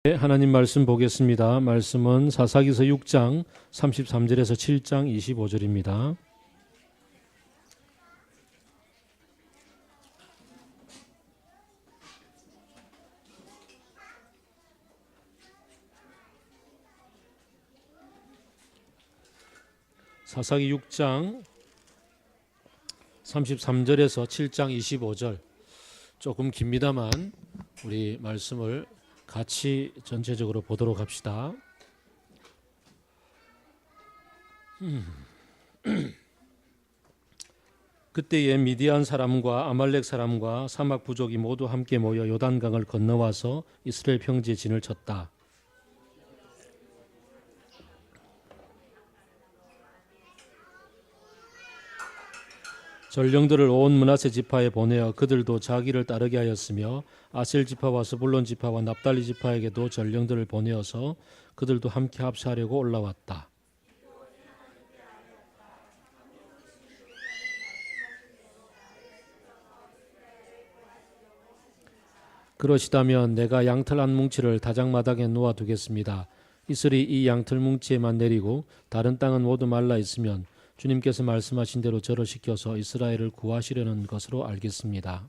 네, 하나님 말씀 보겠습니다. 말씀은 사사기서 6장 33절에서 7장 25절입니다. 사사기 6장 33절에서 7장 25절 조금 깁니다만 우리 말씀을 같이 전체적으로 보도록 합시다. 그때에 미디안 사람과 아말렉 사람과 사막 부족이 모두 함께 모여 요단강을 건너와서 이스라엘 평지에 진을 쳤다. 전령들을 온 므낫세 지파에 보내어 그들도 자기를 따르게 하였으며 아셀 지파와 스불론 지파와 납달리 지파에게도 전령들을 보내어서 그들도 함께 합세하려고 올라왔다. 그러시다면 내가 양털 한 뭉치를 다장마당에 놓아두겠습니다. 이슬이 이 양털 뭉치에만 내리고 다른 땅은 모두 말라 있으면 주님께서 말씀하신 대로 절을 시켜서 이스라엘을 구하시려는 것으로 알겠습니다.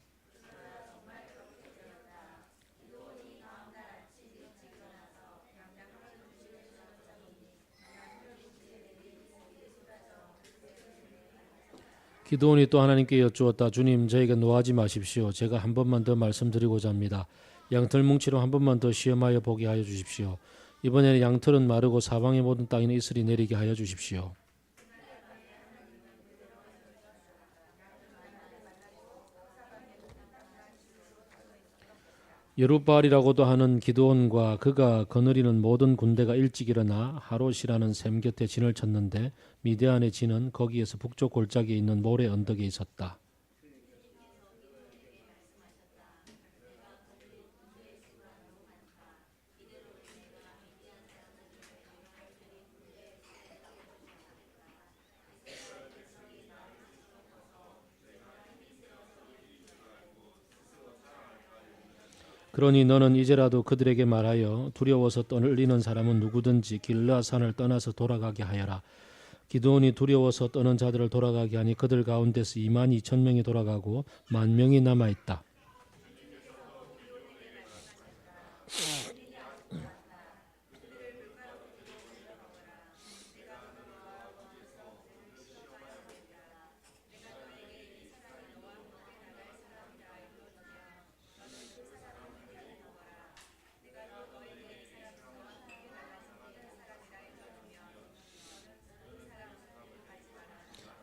기드온이 또 하나님께 여쭈었다. 주님, 저에게 노하지 마십시오. 제가 한 번만 더 말씀드리고자 합니다. 양털 뭉치로 한 번만 더 시험하여 보게 하여 주십시오. 이번에는 양털은 마르고 사방의 모든 땅에는 이슬이 내리게 하여 주십시오. 여룻바알이라고도 하는 기드온과 그가 거느리는 모든 군대가 일찍 일어나 하롯이라는 샘 곁에 진을 쳤는데 미디안의 진은 거기에서 북쪽 골짜기에 있는 모래 언덕에 있었다. 그러니 너는 이제라도 그들에게 말하여 두려워서 떠들리는 사람은 누구든지 길르앗산을 떠나서 돌아가게 하여라. 기드온이 두려워서 떠는 자들을 돌아가게 하니 그들 가운데서 22,000명이 돌아가고 10,000명이 남아있다.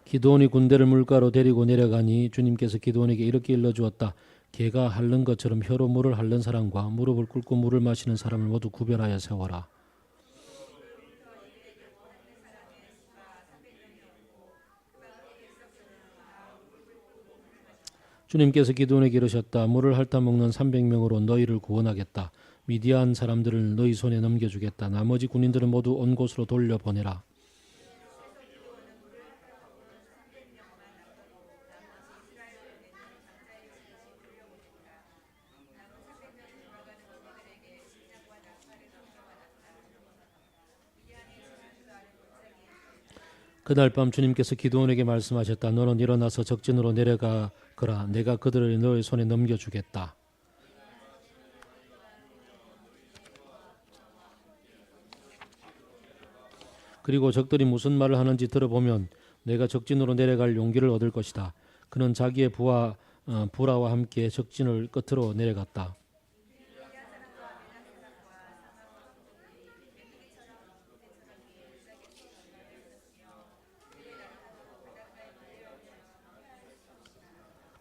기드온이 군대를 물가로 데리고 내려가니 주님께서 기드온에게 이렇게 일러주었다. 개가 핥는 것처럼 혀로 물을 핥는 사람과 무릎을 꿇고 물을 마시는 사람을 모두 구별하여 세워라. 주님께서 기드온에게 이르셨다. 물을 핥아 먹는 300명으로 너희를 구원하겠다. 미디안 사람들을 너희 손에 넘겨주겠다. 나머지 군인들은 모두 온 곳으로 돌려보내라. 그날 밤 주님께서 기드온에게 말씀하셨다. 너는 일어나서 적진으로 내려가거라. 내가 그들을 너의 손에 넘겨주겠다. 그리고 적들이 무슨 말을 하는지 들어보면 내가 적진으로 내려갈 용기를 얻을 것이다. 그는 자기의 부하와 함께 적진을 끝으로 내려갔다.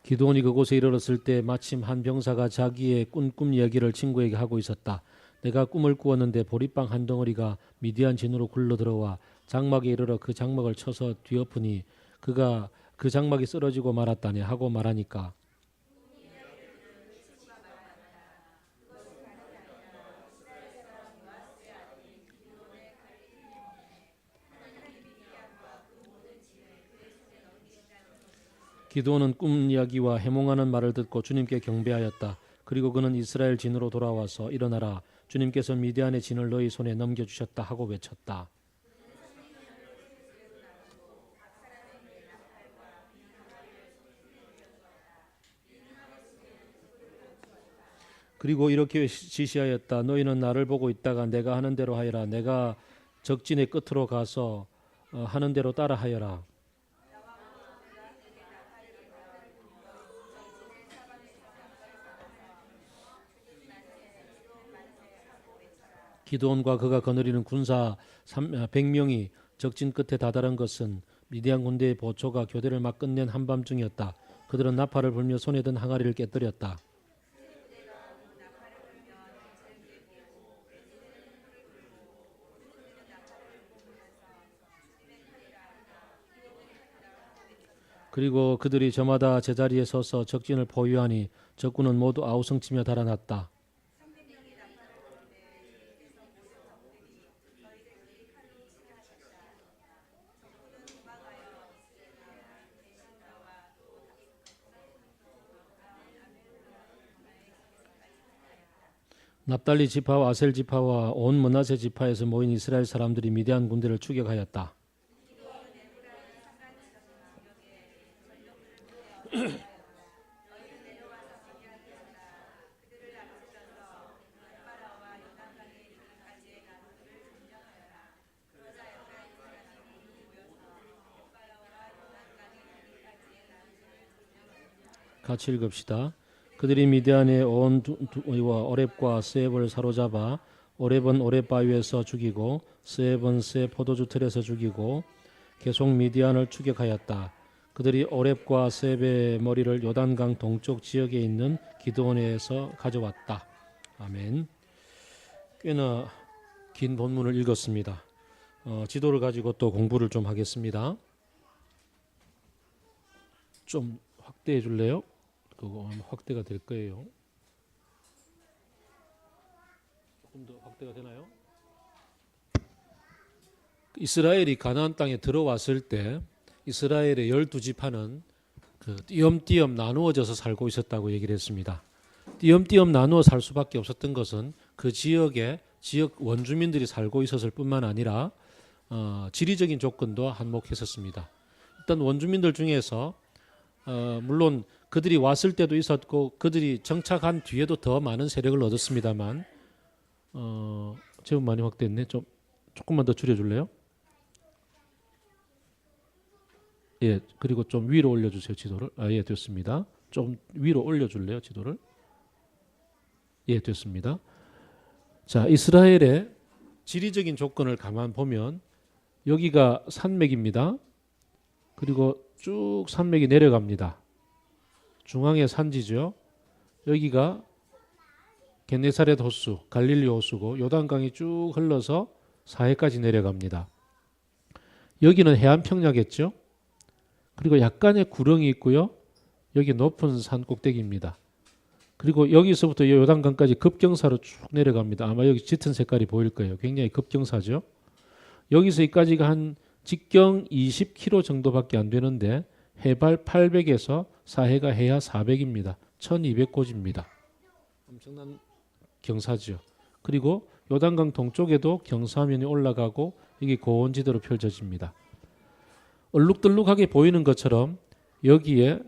기드온이 그곳에 이르렀을 때 마침 한 병사가 자기의 꿈 이야기를 친구에게 하고 있었다. 내가 꿈을 꾸었는데 보리빵 한 덩어리가 미디안 진으로 굴러들어와 장막에 이르러 그 장막을 쳐서 뒤엎으니 그가 그 장막이 쓰러지고 말았다네 하고 말하니까 기드온은 꿈 이야기와 해몽하는 말을 듣고 주님께 경배하였다. 그리고 그는 이스라엘 진으로 돌아와서 일어나라 주님께서 미디안의 진을 너희 손에 넘겨주셨다 하고 외쳤다. 그리고 이렇게 지시하였다. 너희는 나를 보고 있다가 내가 하는 대로 하여라. 내가 적진의 끝으로 가서 하는 대로 따라 하여라. 기드온과 그가 거느리는 군사 100명이 적진 끝에 다다른 것은 미디안 군대의 보초가 교대를 막 끝낸 한밤중이었다. 그들은 나팔을 불며 손에 든 항아리를 깨뜨렸다. 그리고 그들이 저마다 제자리에 서서 적진을 포위하니 적군은 모두 아우성치며 달아났다. 납달리 지파와 아셀 지파와 온 므낫세 지파에서 모인 이스라엘 사람들이 미디안 군대를 추격하였다. 같이 읽읍시다. 그들이 미디안의 온 두와 오렙과 스앱을 사로잡아 오렙은 오렙 바위에서 죽이고 스앱은 스앱 포도주 틀에서 죽이고 계속 미디안을 추격하였다. 그들이 오렙과 스앱의 머리를 요단강 동쪽 지역에 있는 기드온에서 가져왔다. 아멘. 꽤나 긴 본문을 읽었습니다. 지도를 가지고 또 공부를 좀 하겠습니다. 좀 확대해 줄래요? 그거 확대가 될 거예요. 조금 더 확대가 되나요? 이스라엘이 가나안 땅에 들어왔을 때 이스라엘의 12지파는 띄엄띄엄 나누어져서 살고 있었다고 얘기를 했습니다. 띄엄띄엄 나누어 살 수밖에 없었던 것은 그 지역 원주민들이 살고 있었을 뿐만 아니라 지리적인 조건도 한몫했었습니다. 일단 원주민들 중에서 물론 그들이 왔을 때도 있었고 그들이 정착한 뒤에도 더 많은 세력을 얻었습니다만 제법 많이 확대했네. 조금만 더 줄여줄래요? 예, 그리고 좀 위로 올려주세요, 지도를. 예, 됐습니다. 좀 위로 올려줄래요, 지도를? 예, 됐습니다. 자, 이스라엘의 지리적인 조건을 가만 보면 여기가 산맥입니다. 그리고 쭉 산맥이 내려갑니다. 중앙의 산지죠. 여기가 겟네사렛 호수, 갈릴리 호수고 요단강이 쭉 흘러서 사해까지 내려갑니다. 여기는 해안 평야겠죠. 그리고 약간의 구렁이 있고요. 여기 높은 산 꼭대기입니다. 그리고 여기서부터 요단강까지 급경사로 쭉 내려갑니다. 아마 여기 짙은 색깔이 보일 거예요. 굉장히 급경사죠. 여기서 여기까지가 한 직경 20km 정도밖에 안 되는데 해발 800에서 사해가 해야 400입니다. 1200고지입니다. 엄청난 경사죠. 그리고 요단강 동쪽에도 경사면이 올라가고 이게 고원지대로 펼쳐집니다. 얼룩덜룩하게 보이는 것처럼 여기에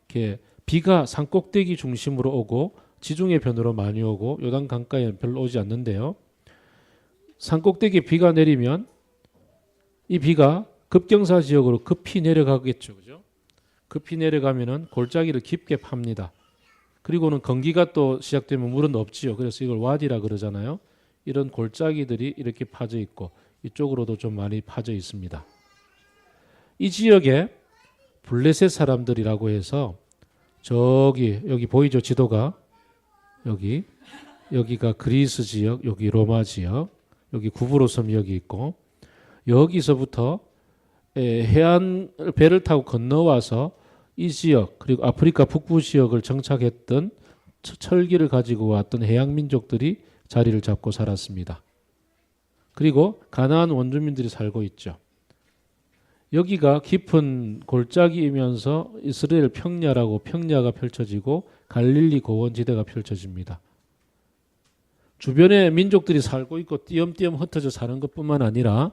이렇게 비가 산꼭대기 중심으로 오고 지중해 편으로 많이 오고 요단강가에 별로 오지 않는데요. 산꼭대기에 비가 내리면 이 비가 급경사 지역으로 급히 내려가겠죠. 그죠? 급히 내려가면은 골짜기를 깊게 팝니다. 그리고는 건기가 또 시작되면 물은 없지요. 그래서 이걸 와디라 그러잖아요. 이런 골짜기들이 이렇게 파져 있고 이쪽으로도 좀 많이 파져 있습니다. 이 지역에 블레셋 사람들이라고 해서 여기 보이죠? 지도가 여기가 그리스 지역, 여기 로마 지역, 여기 구브로섬 여기 있고 여기서부터 해안 배를 타고 건너와서 이 지역 그리고 아프리카 북부 지역을 정착했던 철기를 가지고 왔던 해양 민족들이 자리를 잡고 살았습니다. 그리고 가나안 원주민들이 살고 있죠. 여기가 깊은 골짜기이면서 이스라엘 평야가 펼쳐지고 갈릴리 고원지대가 펼쳐집니다. 주변에 민족들이 살고 있고 띄엄띄엄 흩어져 사는 것뿐만 아니라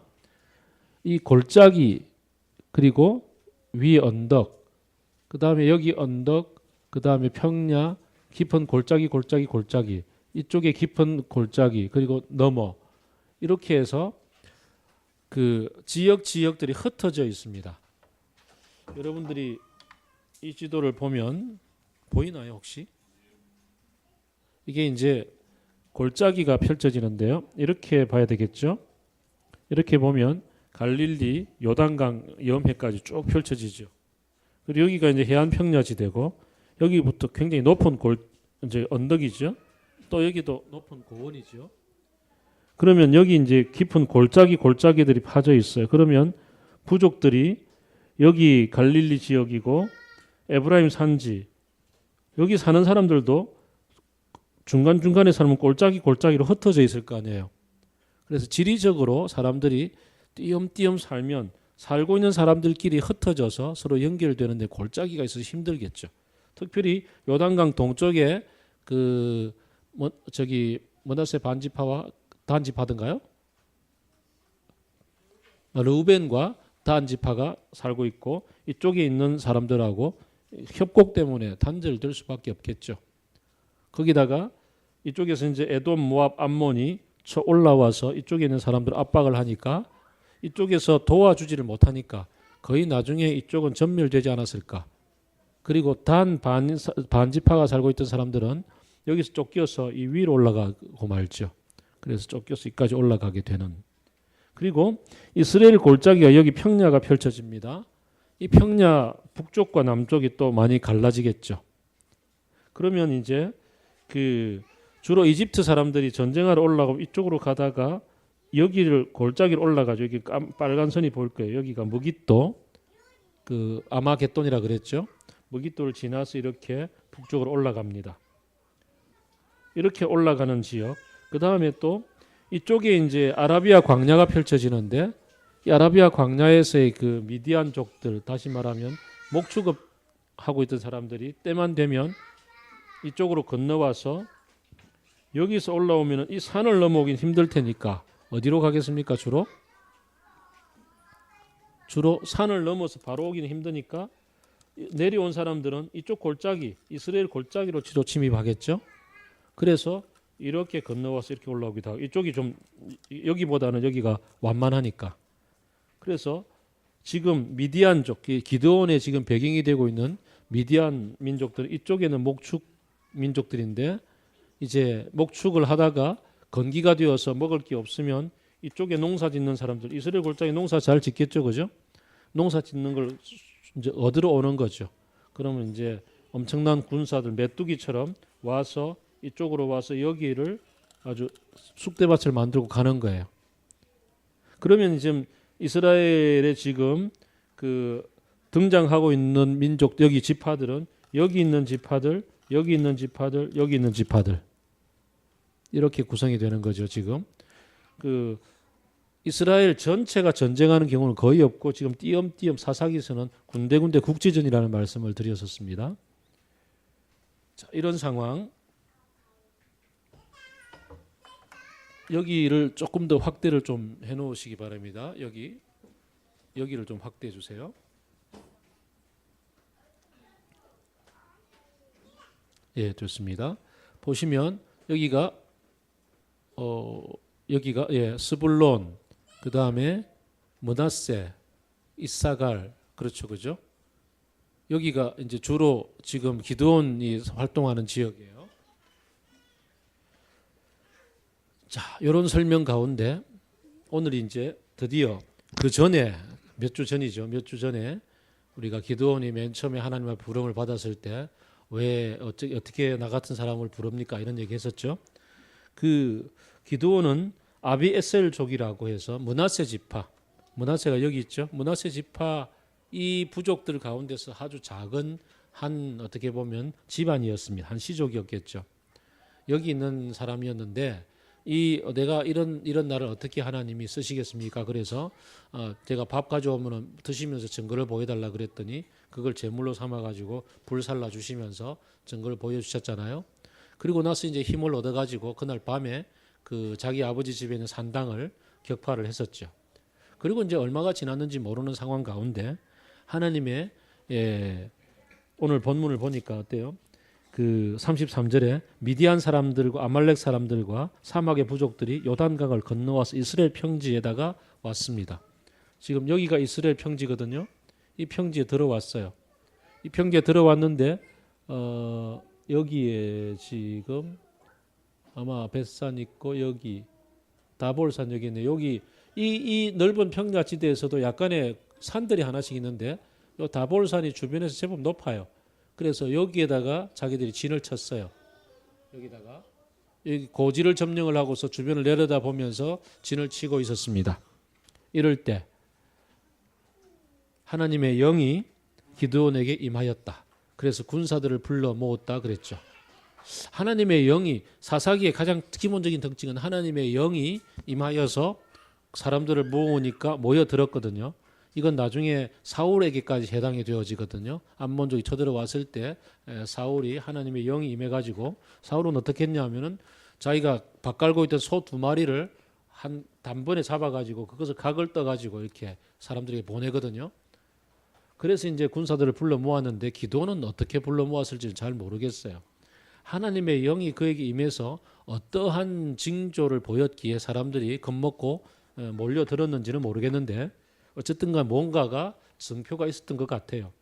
이 골짜기 그리고 위 언덕 그 다음에 여기 언덕 그 다음에 평야 깊은 골짜기 이쪽에 깊은 골짜기 그리고 너머 이렇게 해서 그 지역들이 흩어져 있습니다. 여러분들이 이 지도를 보면 보이나요 혹시? 이게 이제 골짜기가 펼쳐지는데요. 이렇게 봐야 되겠죠. 이렇게 보면 갈릴리, 요단강 염해까지 쭉 펼쳐지죠. 그리고 여기가 이제 해안 평야지대고 여기부터 굉장히 높은 이제 언덕이죠. 또 여기도 높은 고원이죠. 그러면 여기 이제 깊은 골짜기들이 파져 있어요. 그러면 부족들이 여기 갈릴리 지역이고 에브라임 산지 여기 사는 사람들도 중간중간에 살면 골짜기로 흩어져 있을 거 아니에요. 그래서 지리적으로 사람들이 띄엄띄엄 살고 있는 사람들끼리 흩어져서 서로 연결되는데 골짜기가 있어서 힘들겠죠. 특별히 요단강 동쪽에 머나세 반지파와 단지파든가요? 르우벤과 단지파가 살고 있고 이쪽에 있는 사람들하고 협곡 때문에 단절될 수밖에 없겠죠. 거기다가 이쪽에서 이제 에돔, 모압, 암몬이 쳐 올라와서 이쪽에 있는 사람들 압박을 하니까 이쪽에서 도와주지를 못하니까 거의 나중에 이쪽은 전멸되지 않았을까. 그리고 반지파가 살고 있던 사람들은 여기서 쫓겨서 이 위로 올라가고 말죠. 그래서 쫓겨서 이까지 올라가게 되는. 그리고 이스라엘 골짜기가 여기 평야가 펼쳐집니다. 이 평야 북쪽과 남쪽이 또 많이 갈라지겠죠. 그러면 이제 주로 이집트 사람들이 전쟁하러 올라가고 이쪽으로 가다가 여기를 골짜기로 올라가죠. 여기 빨간 선이 보일 거예요. 여기가 무깃도 아마겟돈이라 그랬죠. 무깃도를 지나서 이렇게 북쪽으로 올라갑니다. 이렇게 올라가는 지역. 그 다음에 또 이쪽에 이제 아라비아 광야가 펼쳐지는데 이 아라비아 광야에서의 그 미디안족들 다시 말하면 목축업하고 있던 사람들이 때만 되면 이쪽으로 건너와서 여기서 올라오면 이 산을 넘어오긴 힘들 테니까 어디로 가겠습니까? 주로 산을 넘어서 바로 오기는 힘드니까 내려온 사람들은 이쪽 골짜기, 이스라엘 골짜기로 주로 침입하겠죠. 그래서 이렇게 건너와서 이렇게 올라오기도 하고 이쪽이 좀 여기보다는 여기가 완만하니까. 그래서 지금 미디안족, 기드온의 지금 배경이 되고 있는 미디안 민족들은 이쪽에는 목축 민족들인데 이제 목축을 하다가 건기가 되어서 먹을 게 없으면 이쪽에 농사 짓는 사람들, 이스라엘 골짜기 농사 잘 짓겠죠, 그죠? 농사 짓는 걸 이제 얻으러 오는 거죠. 그러면 이제 엄청난 군사들 메뚜기처럼 와서 이쪽으로 와서 여기를 아주 쑥대밭을 만들고 가는 거예요. 그러면 이제 이스라엘에 지금 등장하고 있는 민족 여기 지파들은 여기 있는 지파들, 여기 있는 지파들, 여기 있는 지파들 이렇게 구성이 되는 거죠. 지금 이스라엘 전체가 전쟁하는 경우는 거의 없고 지금 띄엄띄엄 사사기에서는 군데군데 국지전이라는 말씀을 드렸었습니다. 자, 이런 상황 여기를 조금 더 확대를 좀 해놓으시기 바랍니다. 여기를 좀 확대해 주세요. 예, 좋습니다. 보시면 여기가 스불론, 그 다음에 므낫세, 이사갈, 그죠? 여기가 이제 주로 지금 기드온이 활동하는 지역이에요. 자, 이런 설명 가운데 오늘 이제 드디어 그 전에 몇 주 전에 우리가 기드온이 맨 처음에 하나님의 부름을 받았을 때 왜 어떻게 나 같은 사람을 부릅니까? 이런 얘기 했었죠. 기드온은 아비에셀족이라고 해서 므낫세 지파, 므낫세가 여기 있죠. 므낫세 지파 이 부족들 가운데서 아주 작은 한 어떻게 보면 집안이었습니다. 한 시족이었겠죠. 여기 있는 사람이었는데 내가 이런 날을 어떻게 하나님이 쓰시겠습니까? 그래서 제가 밥 가져오면 드시면서 증거를 보여달라 그랬더니 그걸 제물로 삼아가지고 불 살라 주시면서 증거를 보여주셨잖아요. 그리고 나서 이제 힘을 얻어가지고 그날 밤에 그 자기 아버지 집에 있는 산당을 격파를 했었죠. 그리고 이제 얼마가 지났는지 모르는 상황 가운데 하나님의 오늘 본문을 보니까 어때요? 그 33절에 미디안 사람들과 아말렉 사람들과 사막의 부족들이 요단강을 건너와서 이스라엘 평지에다가 왔습니다. 지금 여기가 이스라엘 평지거든요. 이 평지에 들어왔어요. 이 평지에 들어왔는데 여기에 지금 아마 벳산 있고 여기 다볼산 여기 있네. 여기 이 넓은 평야지대에서도 약간의 산들이 하나씩 있는데 이 다볼산이 주변에서 제법 높아요. 그래서 여기에다가 자기들이 진을 쳤어요. 여기다가 여기 고지를 점령을 하고서 주변을 내려다 보면서 진을 치고 있었습니다. 이럴 때 하나님의 영이 기드온에게 임하였다. 그래서 군사들을 불러 모았다 그랬죠. 하나님의 영이 사사기의 가장 기본적인 특징은 하나님의 영이 임하여서 사람들을 모으니까 모여들었거든요. 이건 나중에 사울에게까지 해당이 되어지거든요. 암몬족이 쳐들어왔을 때 사울이 하나님의 영이 임해가지고 사울은 어떻게 했냐면은 자기가 밥 깔고 있던 소 2마리를 한 단번에 잡아가지고 그것을 각을 떠가지고 이렇게 사람들에게 보내거든요. 그래서 이제 군사들을 불러 모았는데 기도는 어떻게 불러 모았을지 잘 모르겠어요. 하나님의 영이 그에게 임해서 어떠한 징조를 보였기에 사람들이 겁먹고 몰려들었는지는 모르겠는데 어쨌든 간 뭔가가 성표가 있었던 것 같아요.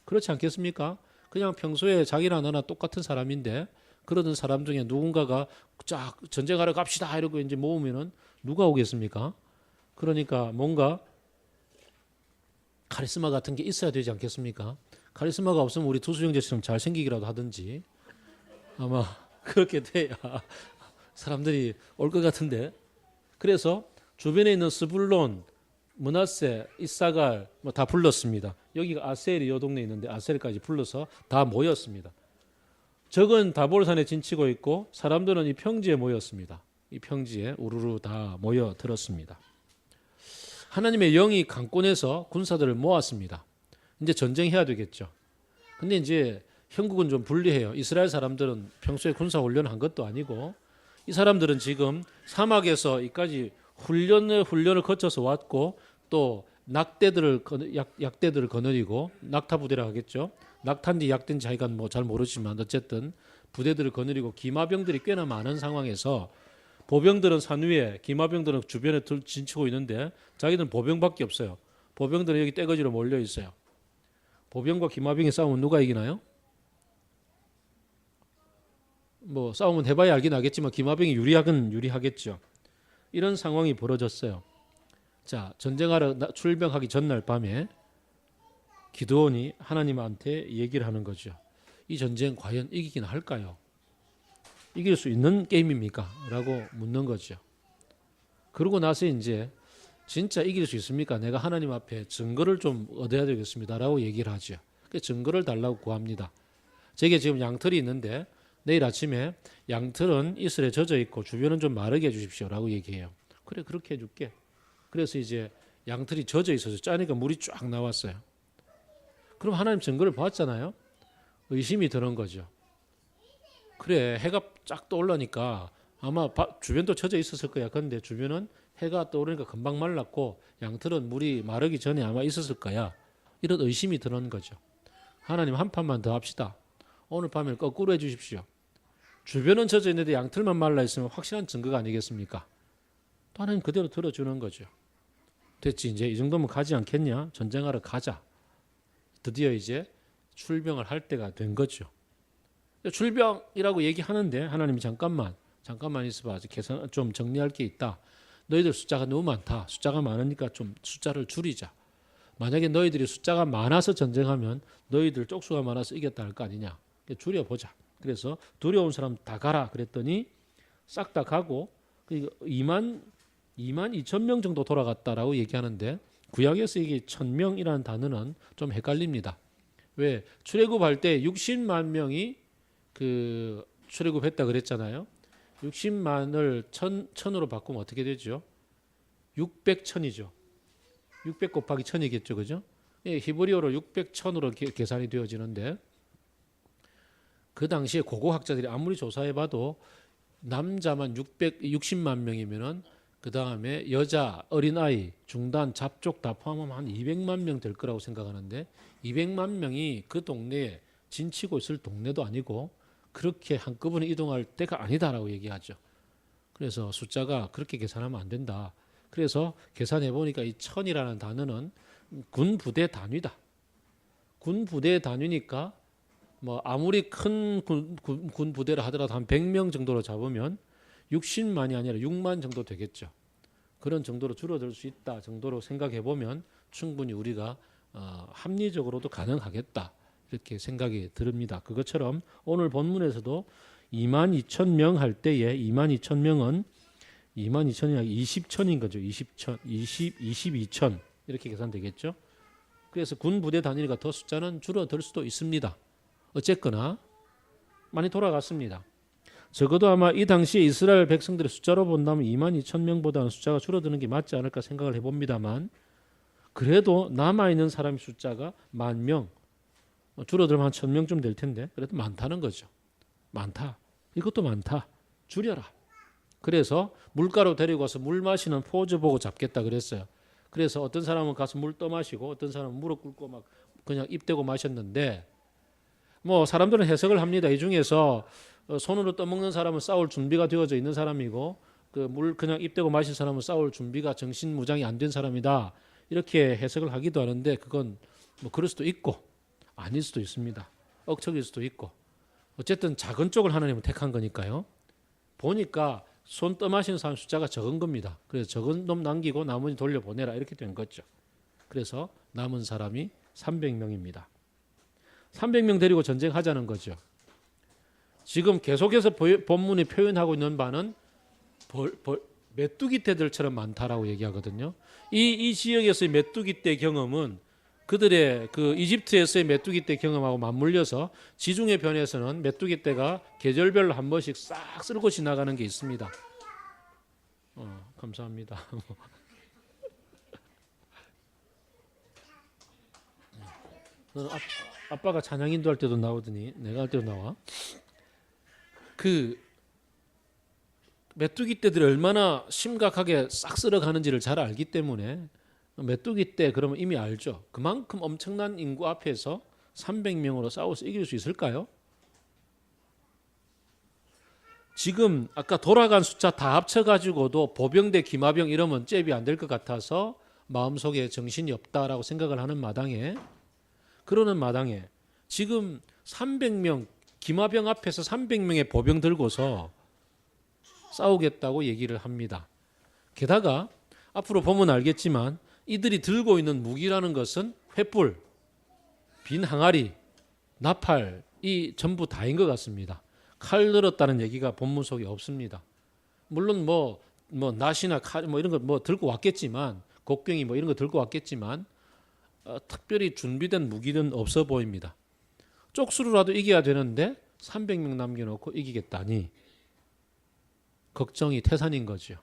그렇지 않겠습니까? 그냥 평소에 자기나 나나 똑같은 사람인데 그러던 사람 중에 누군가가 쫙 전쟁하러 갑시다 이러고 이제 모으면은 누가 오겠습니까? 그러니까 뭔가 카리스마 같은 게 있어야 되지 않겠습니까? 카리스마가 없으면 우리 두수 형제처럼 잘생기기라도 하든지 아마 그렇게 돼야 사람들이 올 것 같은데 그래서 주변에 있는 스불론, 므낫세, 이사갈 뭐 다 불렀습니다. 여기가 아셀이 이 동네에 있는데 아셀까지 불러서 다 모였습니다. 적은 다볼산에 진치고 있고 사람들은 이 평지에 모였습니다. 이 평지에 우르르 다 모여들었습니다. 하나님의 영이 강권해서 군사들을 모았습니다. 이제 전쟁해야 되겠죠. 근데 이제 형국은 좀 불리해요. 이스라엘 사람들은 평소에 군사 훈련을 한 것도 아니고 이 사람들은 지금 사막에서 이까지 훈련을 거쳐서 왔고 또 약대들을 거느리고 낙타 부대라 하겠죠. 낙타인지 약대인지 자기가 뭐 잘 모르지만 어쨌든 부대들을 거느리고 기마병들이 꽤나 많은 상황에서 보병들은 산 위에 기마병들은 주변에 진치고 있는데 자기들은 보병밖에 없어요. 보병들은 여기 떼거지로 몰려 있어요. 보병과 기마병이 싸우면 누가 이기나요? 뭐 싸우면 해봐야 알긴 하겠지만 기마병이 유리하겠죠. 이런 상황이 벌어졌어요. 자, 전쟁하러 출병하기 전날 밤에 기드온이 하나님한테 얘기를 하는 거죠. 이 전쟁 과연 이기긴 할까요? 이길 수 있는 게임입니까? 라고 묻는 거죠. 그러고 나서 이제 진짜 이길 수 있습니까? 내가 하나님 앞에 증거를 좀 얻어야 되겠습니다. 라고 얘기를 하죠. 그 증거를 달라고 구합니다. 제게 지금 양털이 있는데 내일 아침에 양털은 이슬에 젖어 있고 주변은 좀 마르게 해주십시오. 라고 얘기해요. 그래, 그렇게 해줄게. 그래서 이제 양털이 젖어 있어서 짜니까 물이 쫙 나왔어요. 그럼 하나님 증거를 보았잖아요. 의심이 드는 거죠. 그래, 해가 쫙 떠올라니까 아마 주변도 젖어 있었을 거야. 그런데 주변은 해가 떠오르니까 금방 말랐고 양털은 물이 마르기 전에 아마 있었을 거야. 이런 의심이 드는 거죠. 하나님 한 판만 더 합시다. 오늘 밤에 거꾸로 해주십시오. 주변은 젖어 있는데 양털만 말라 있으면 확실한 증거가 아니겠습니까? 또 하나님 그대로 들어주는 거죠. 됐지, 이제 이 정도면 가지 않겠냐? 전쟁하러 가자. 드디어 이제 출병을 할 때가 된 거죠. 출병이라고 얘기하는데 하나님이 잠깐만 있어봐. 계산 좀 정리할 게 있다. 너희들 숫자가 너무 많다. 숫자가 많으니까 좀 숫자를 줄이자. 만약에 너희들이 숫자가 많아서 전쟁하면 너희들 쪽수가 많아서 이겼다 할 거 아니냐. 줄여보자. 그래서 두려운 사람 다 가라 그랬더니 싹 다 가고 2만 2천 명 정도 돌아갔다라고 얘기하는데 구약에서 이게 1,000명이라는 단어는 좀 헷갈립니다. 왜? 출애굽할 때 60만 명이 출애굽했다 그랬잖아요. 60만을 1000으로 바꾸면 어떻게 되죠? 600천이죠. 600 곱하기 1000이겠죠. 그죠? 예, 히브리어로 600천으로 계산이 되어지는데 그 당시에 고고학자들이 아무리 조사해봐도 남자만 660만 명이면은 그 다음에 여자, 어린아이, 중단, 잡족 다 포함하면 한 200만 명 될 거라고 생각하는데 200만 명이 그 동네에 진치고 있을 동네도 아니고 그렇게 한꺼번에 이동할 때가 아니다라고 얘기하죠. 그래서 숫자가 그렇게 계산하면 안 된다. 그래서 계산해 보니까 이 천이라는 단어는 군 부대 단위다. 군 부대 단위니까 뭐 아무리 큰 군 부대를 하더라도 한 100명 정도로 잡으면 60만이 아니라 6만 정도 되겠죠. 그런 정도로 줄어들 수 있다 정도로 생각해 보면 충분히 우리가 합리적으로도 가능하겠다 이렇게 생각이 듭니다. 그것처럼 오늘 본문에서도 22,000명 할 때에 22,000명은 22,000이 아니라 20,000인 거죠. 22,000 이렇게 계산되겠죠. 그래서 군 부대 단위가 더 숫자는 줄어들 수도 있습니다. 어쨌거나 많이 돌아갔습니다. 적어도 아마 이 당시에 이스라엘 백성들의 숫자로 본다면 22,000명보다는 숫자가 줄어드는 게 맞지 않을까 생각을 해봅니다만 그래도 남아있는 사람의 숫자가 10,000명 줄어들면 한 1,000명쯤 될 텐데 그래도 많다는 거죠. 많다. 이것도 많다. 줄여라. 그래서 물가로 데리고 가서 물 마시는 포즈 보고 잡겠다 그랬어요. 그래서 어떤 사람은 가서 물 떠마시고 어떤 사람은 무릎 꿇고 막 그냥 입 대고 마셨는데 뭐 사람들은 해석을 합니다. 이 중에서 손으로 떠먹는 사람은 싸울 준비가 되어져 있는 사람이고 그 물 그냥 입 대고 마실 사람은 싸울 준비가 정신무장이 안 된 사람이다. 이렇게 해석을 하기도 하는데 그건 뭐 그럴 수도 있고 아닐 수도 있습니다. 억척일 수도 있고 어쨌든 작은 쪽을 하나님은 택한 거니까요. 보니까 손 떠마시는 사람 숫자가 적은 겁니다. 그래서 적은 놈 남기고 나머지 돌려보내라 이렇게 된 거죠. 그래서 남은 사람이 300명입니다. 300명 데리고 전쟁하자는 거죠. 지금 계속해서 본문이 표현하고 있는 바는 메뚜기 떼들처럼 많다라고 얘기하거든요. 이 지역에서의 메뚜기 떼 경험은 그들의 그 이집트에서의 메뚜기 떼 경험하고 맞물려서 지중해 변에서는 메뚜기 떼가 계절별로 한 번씩 싹 쓸고 지나가는 게 있습니다. 감사합니다. 너는 아빠가 찬양 인도할 때도 나오더니 내가 할 때도 나와. 그 메뚜기 떼들이 얼마나 심각하게 싹 쓸어가는지를 잘 알기 때문에 메뚜기 떼 그러면 이미 알죠. 그만큼 엄청난 인구 앞에서 300명으로 싸워서 이길 수 있을까요? 지금 아까 돌아간 숫자 다 합쳐가지고도 보병대 기마병 이러면 잽이 안 될 것 같아서 마음속에 정신이 없다라고 생각을 하는 마당에 그러는 마당에 지금 300명 기마병 앞에서 300명의 보병 들고서 싸우겠다고 얘기를 합니다. 게다가 앞으로 보면 알겠지만 이들이 들고 있는 무기라는 것은 횃불, 빈 항아리, 나팔이 전부 다인 것 같습니다. 칼 들었다는 얘기가 본문 속에 없습니다. 물론 뭐 낫이나 칼 뭐 이런 거 뭐 들고 왔겠지만 곡괭이 뭐 이런 거 들고 왔겠지만 특별히 준비된 무기는 없어 보입니다. 쪽수로라도 이겨야 되는데 300명 남겨놓고 이기겠다니 걱정이 태산인 거죠.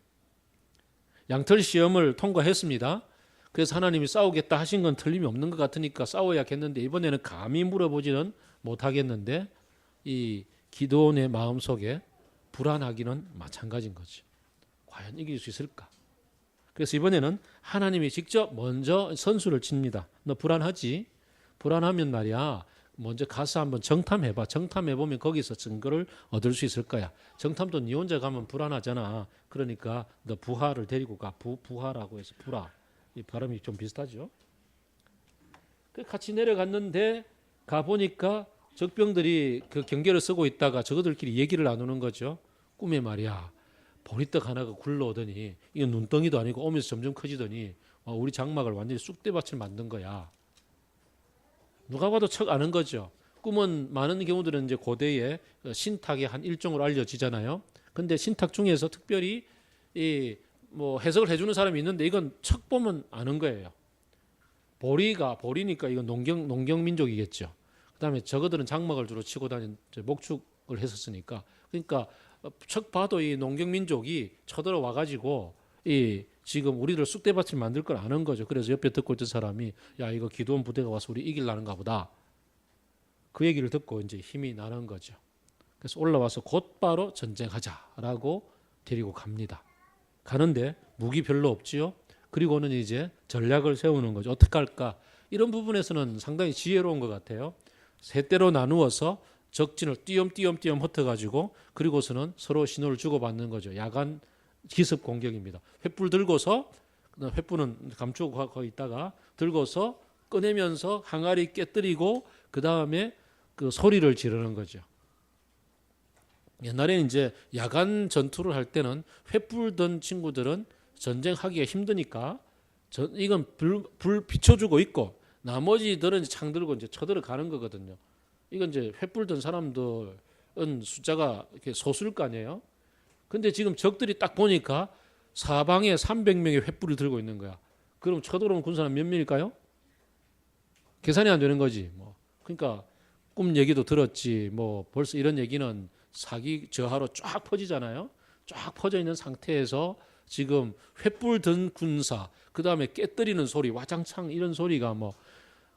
양털 시험을 통과했습니다. 그래서 하나님이 싸우겠다 하신 건 틀림이 없는 것 같으니까 싸워야겠는데 이번에는 감히 물어보지는 못하겠는데 이 기도원의 마음속에 불안하기는 마찬가지인 거죠. 과연 이길 수 있을까? 그래서 이번에는 하나님이 직접 먼저 선수를 칩니다. 너 불안하지? 불안하면 말이야 먼저 가서 한번 정탐해봐. 정탐해보면 거기서 증거를 얻을 수 있을 거야. 정탐도 네 혼자 가면 불안하잖아. 그러니까 너 부하를 데리고 가. 부하라고 해서 부라. 이 발음이 좀 비슷하죠. 같이 내려갔는데 가보니까 적병들이 그 경계를 쓰고 있다가 저거들끼리 얘기를 나누는 거죠. 꿈에 말이야 보리떡 하나가 굴러오더니 이건 눈덩이도 아니고 오면서 점점 커지더니 우리 장막을 완전히 쑥대밭을 만든 거야. 누가 봐도 척 아는 거죠. 꿈은 많은 경우들은 이제 고대의 신탁의 한 일종으로 알려지잖아요. 근데 신탁 중에서 특별히 이 뭐 해석을 해주는 사람이 있는데 이건 척 보면 아는 거예요. 보리니까 이건 농경 민족이겠죠. 그다음에 저거들은 장막을 주로 치고 다니는 목축을 했었으니까 그러니까 척 봐도 이 농경 민족이 쳐들어와 가지고 이 지금 우리들 쑥대밭을 만들 걸 아는 거죠. 그래서 옆에 듣고 있던 사람이 야 이거 기도원 부대가 와서 우리 이길라는가 보다. 그 얘기를 듣고 이제 힘이 나는 거죠. 그래서 올라와서 곧바로 전쟁하자라고 데리고 갑니다. 가는데 무기 별로 없지요. 그리고는 이제 전략을 세우는 거죠. 어떻게 할까? 이런 부분에서는 상당히 지혜로운 것 같아요. 세 대로 나누어서 적진을 띄엄띄엄 흩어가지고 그리고서는 서로 신호를 주고받는 거죠. 야간 기습 공격입니다. 횃불 들고서 횃불은 감추고 하고 있다가 들고서 꺼내면서 항아리 깨뜨리고 그 다음에 그 소리를 지르는 거죠. 옛날에는 이제 야간 전투를 할 때는 횃불 든 친구들은 전쟁하기가 힘드니까 이건 불 비춰주고 있고 나머지들은 창 들고 이제 쳐들어가는 거거든요. 이건 이제 횃불 든 사람들은 숫자가 이렇게 소수일 거 아니에요. 근데 지금 적들이 딱 보니까 사방에 300명의 횃불을 들고 있는 거야. 그럼 쳐들어온 군사는 몇 명일까요? 계산이 안 되는 거지. 뭐. 그러니까 꿈 얘기도 들었지. 뭐 벌써 이런 얘기는 사기 저하로 쫙 퍼지잖아요. 쫙 퍼져 있는 상태에서 지금 횃불 든 군사, 그 다음에 깨뜨리는 소리, 와장창 이런 소리가 뭐,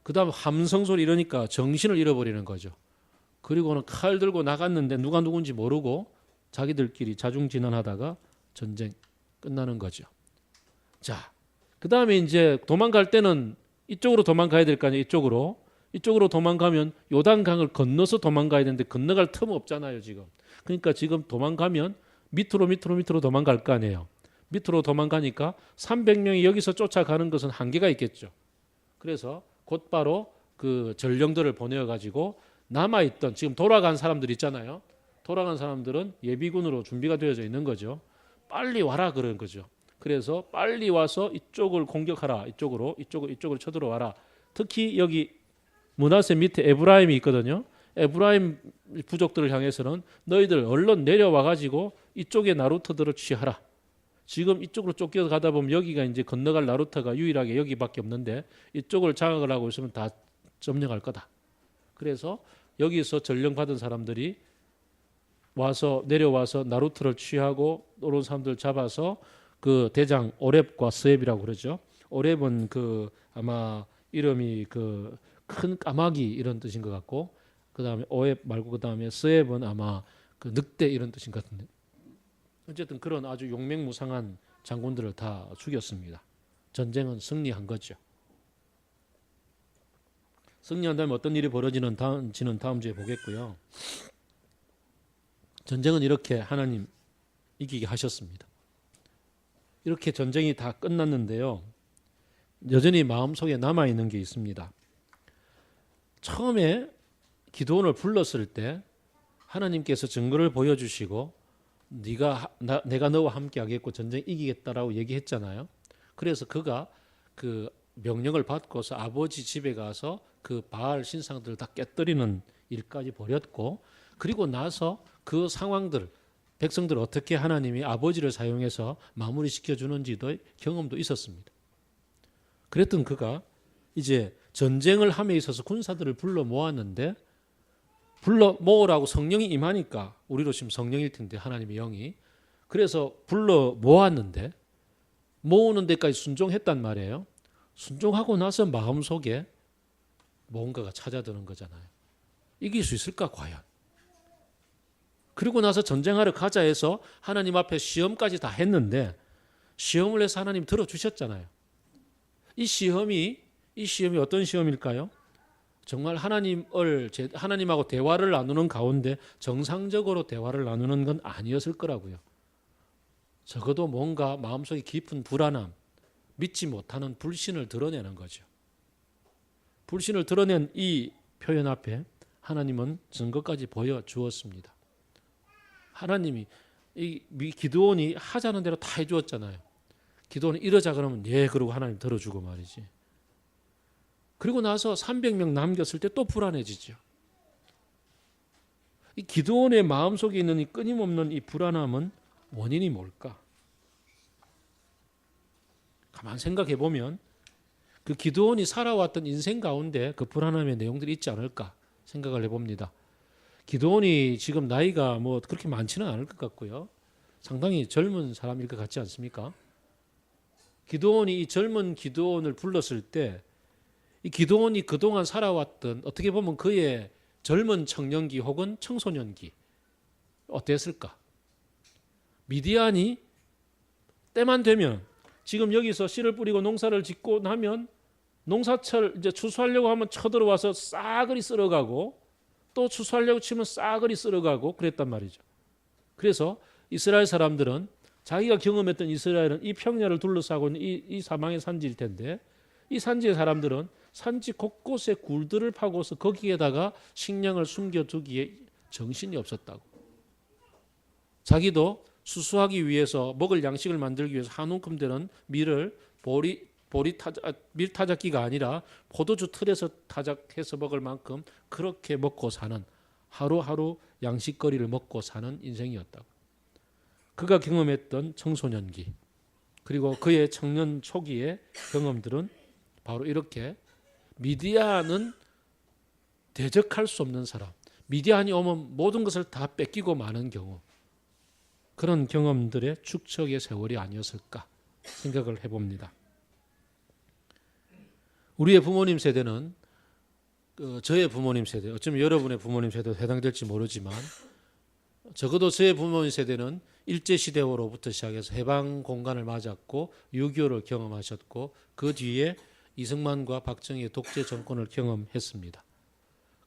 그 다음 함성 소리 이러니까 정신을 잃어버리는 거죠. 그리고는 칼 들고 나갔는데 누가 누군지 모르고 자기들끼리 자중진언하다가 전쟁 끝나는 거죠. 자, 그 다음에 이제 도망갈 때는 이쪽으로 도망가야 될 거 아니에요. 이쪽으로 도망가면 요단강을 건너서 도망가야 되는데 건너갈 틈 없잖아요, 지금. 그러니까 지금 도망가면 밑으로 도망갈 거 아니에요. 밑으로 도망가니까 300명이 여기서 쫓아가는 것은 한계가 있겠죠. 그래서 곧바로 그 전령들을 보내어 가지고 남아있던 지금 돌아간 사람들 있잖아요. 돌아간 사람들은 예비군으로 준비가 되어져 있는 거죠. 빨리 와라 그런 거죠. 그래서 빨리 와서 이쪽을 공격하라. 이쪽으로 쳐들어와라. 특히 여기 므낫세 밑에 에브라임이 있거든요. 에브라임 부족들을 향해서는 너희들 얼른 내려와 가지고 이쪽에 나루터들을 취하라. 지금 이쪽으로 쫓겨가다 보면 여기가 이제 건너갈 나루터가 유일하게 여기밖에 없는데 이쪽을 장악을 하고 있으면 다 점령할 거다. 그래서 여기서 전령 받은 사람들이 내려와서 나루터를 취하고 오른 사람들 잡아서 그 대장 오렙과 스앱이라고 그러죠. 오렙은 그 아마 이름이 그 큰 까마귀 이런 뜻인 것 같고, 그 다음에 오앱 말고 그 다음에 스앱은 아마 그 늑대 이런 뜻인 것 같은데, 어쨌든 그런 아주 용맹무상한 장군들을 다 죽였습니다. 전쟁은 승리한 거죠. 승리한 다음에 어떤 일이 벌어지는지는 다음 주에 보겠고요. 전쟁은 이렇게 하나님 이기게 하셨습니다. 이렇게 전쟁이 다 끝났는데요. 여전히 마음속에 남아있는 게 있습니다. 처음에 기드온을 불렀을 때 하나님께서 증거를 보여주시고 내가 너와 함께 하겠고 전쟁 이기겠다라고 얘기했잖아요. 그래서 그가 그 명령을 받고서 아버지 집에 가서 그 바알 신상들을 다 깨뜨리는 일까지 벌였고, 그리고 나서 그 상황들 백성들 어떻게 하나님이 아버지를 사용해서 마무리 시켜주는지도 경험도 있었습니다. 그랬던 그가 이제 전쟁을 함에 있어서 군사들을 불러 모았는데, 불러 모으라고 성령이 임하니까, 우리로 지금 성령일 텐데 하나님의 영이, 그래서 불러 모았는데 모으는 데까지 순종했단 말이에요. 순종하고 나서 마음속에 뭔가가 찾아드는 거잖아요. 이길 수 있을까 과연? 그리고 나서 전쟁하러 가자 해서 하나님 앞에 시험까지 다 했는데, 시험을 해서 하나님 들어주셨잖아요. 이 시험이 어떤 시험일까요? 정말 하나님하고 대화를 나누는 가운데 정상적으로 대화를 나누는 건 아니었을 거라고요. 적어도 뭔가 마음속에 깊은 불안함, 믿지 못하는 불신을 드러내는 거죠. 불신을 드러낸 이 표현 앞에 하나님은 증거까지 보여주었습니다. 하나님이 이 기드온이 하자는 대로 다 해주었잖아요. 기드온이 이러자 그러면 예 그러고 하나님 들어주고 말이지. 그리고 나서 300명 남겼을 때 또 불안해지죠. 이 기드온의 마음속에 있는 이 끊임없는 이 불안함은 원인이 뭘까? 가만 생각해 보면 그 기드온이 살아왔던 인생 가운데 그 불안함의 내용들이 있지 않을까 생각을 해봅니다. 기드온이 지금 나이가 뭐 그렇게 많지는 않을 것 같고요. 상당히 젊은 사람일 것 같지 않습니까? 기드온이 이 젊은 기드온을 불렀을 때 이 기드온이 그동안 살아왔던 어떻게 보면 그의 젊은 청년기 혹은 청소년기, 어땠을까? 미디안이 때만 되면 지금 여기서 씨를 뿌리고 농사를 짓고 나면 농사철 이제 추수하려고 하면 쳐들어와서 싸그리 쓸어가고 또 추수하려고 치면 싸그리 쓸어가고 그랬단 말이죠. 그래서 이스라엘 사람들은 자기가 경험했던 이스라엘은 이 평야를 둘러싸고 있는 이 사망의 산지일 텐데 이 산지의 사람들은 산지 곳곳에 굴들을 파고서 거기에다가 식량을 숨겨두기에 정신이 없었다고. 자기도 수수하기 위해서 먹을 양식을 만들기 위해서 한 움큼 되는 밀을 밀 타작기가 아니라 포도주 틀에서 타작해서 먹을 만큼 그렇게 먹고 사는 하루하루 양식거리를 먹고 사는 인생이었다고. 그가 경험했던 청소년기 그리고 그의 청년 초기의 경험들은 바로 이렇게 미디안은 대적할 수 없는 사람, 미디안이 오면 모든 것을 다 뺏기고 마는 경우, 그런 경험들의 축적의 세월이 아니었을까 생각을 해봅니다. 우리의 부모님 세대는 저의 부모님 세대, 어쩌면 여러분의 부모님 세대도 해당될지 모르지만 적어도 저의 부모님 세대는 일제시대로부터 시작해서 해방 공간을 맞았고 6.25를 경험하셨고 그 뒤에 이승만과 박정희의 독재 정권을 경험했습니다.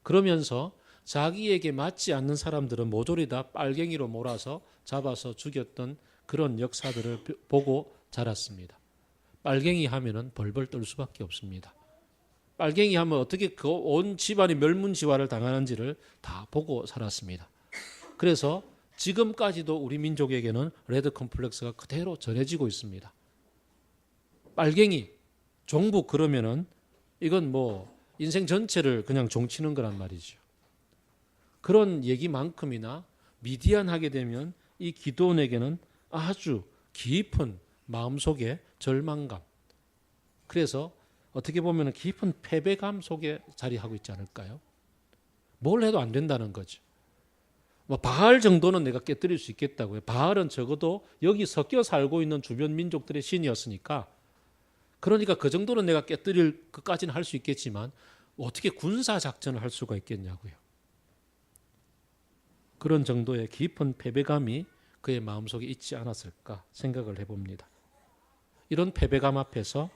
그러면서 자기에게 맞지 않는 사람들은 모조리 다 빨갱이로 몰아서 잡아서 죽였던 그런 역사들을 보고 자랐습니다. 빨갱이 하면은 벌벌 떨 수밖에 없습니다. 빨갱이 하면 어떻게 그 온 집안이 멸문지화를 당하는지를 다 보고 살았습니다. 그래서 지금까지도 우리 민족에게는 레드 컴플렉스가 그대로 전해지고 있습니다. 빨갱이, 종북 그러면은 이건 뭐 인생 전체를 그냥 종치는 거란 말이죠. 그런 얘기만큼이나 미디안하게 되면 이 기드온에게는 아주 깊은 마음속에 절망감, 그래서 어떻게 보면 깊은 패배감 속에 자리하고 있지 않을까요? 뭘 해도 안 된다는 거죠. 뭐 바알 정도는 내가 깨뜨릴 수 있겠다고요. 바알은 적어도 여기 섞여 살고 있는 주변 민족들의 신이었으니까, 그러니까 그 정도는 내가 깨뜨릴 것까지는 할 수 있겠지만 어떻게 군사 작전을 할 수가 있겠냐고요. 그런 정도의 깊은 패배감이 그의 마음속에 있지 않았을까 생각을 해봅니다. 이런 패배감 앞에서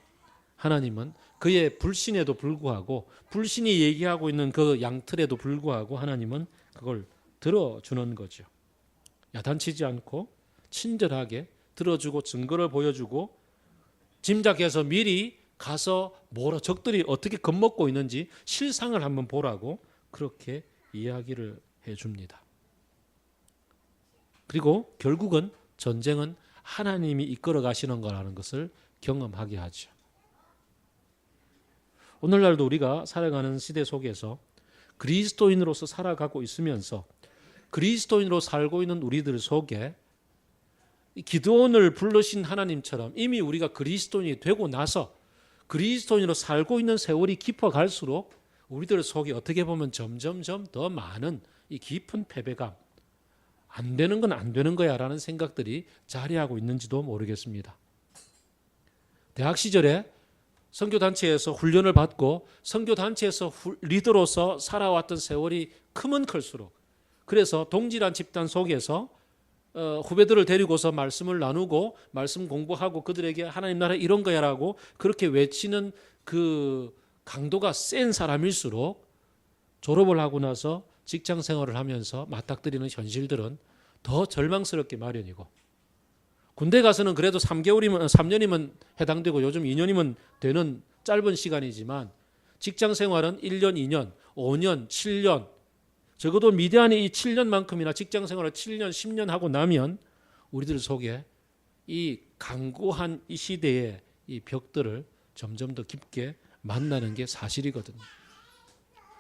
하나님은 그의 불신에도 불구하고, 불신이 얘기하고 있는 그 양틀에도 불구하고 하나님은 그걸 들어주는 거죠. 야단치지 않고 친절하게 들어주고 증거를 보여주고 짐작해서 미리 가서 적들이 어떻게 겁먹고 있는지 실상을 한번 보라고 그렇게 이야기를 해줍니다. 그리고 결국은 전쟁은 하나님이 이끌어 가시는 거라는 것을 경험하게 하죠. 오늘날도 우리가 살아가는 시대 속에서 그리스도인으로서 살아가고 있으면서 그리스도인으로 살고 있는 우리들 속에 기드온을 부르신 하나님처럼 이미 우리가 그리스도인이 되고 나서 그리스도인으로 살고 있는 세월이 깊어갈수록 우리들 속에 어떻게 보면 점점점 더 많은 이 깊은 패배감, 안 되는 건 안 되는 거야 라는 생각들이 자리하고 있는지도 모르겠습니다. 대학 시절에 선교단체에서 훈련을 받고 선교단체에서 리더로서 살아왔던 세월이 크면 클수록, 그래서 동질한 집단 속에서 후배들을 데리고서 말씀을 나누고 말씀 공부하고 그들에게 하나님 나라 이런 거야라고 그렇게 외치는 그 강도가 센 사람일수록 졸업을 하고 나서 직장 생활을 하면서 맞닥뜨리는 현실들은 더 절망스럽게 마련이고, 군대 가서는 그래도 3년이면 해당되고 요즘 2년이면 되는 짧은 시간이지만 직장 생활은 1년, 2년, 5년, 7년, 적어도 미디안이 이 7년만큼이나 직장 생활을 7년, 10년 하고 나면 우리들 속에 이 강고한 이 시대의 이 벽들을 점점 더 깊게 만나는 게 사실이거든요.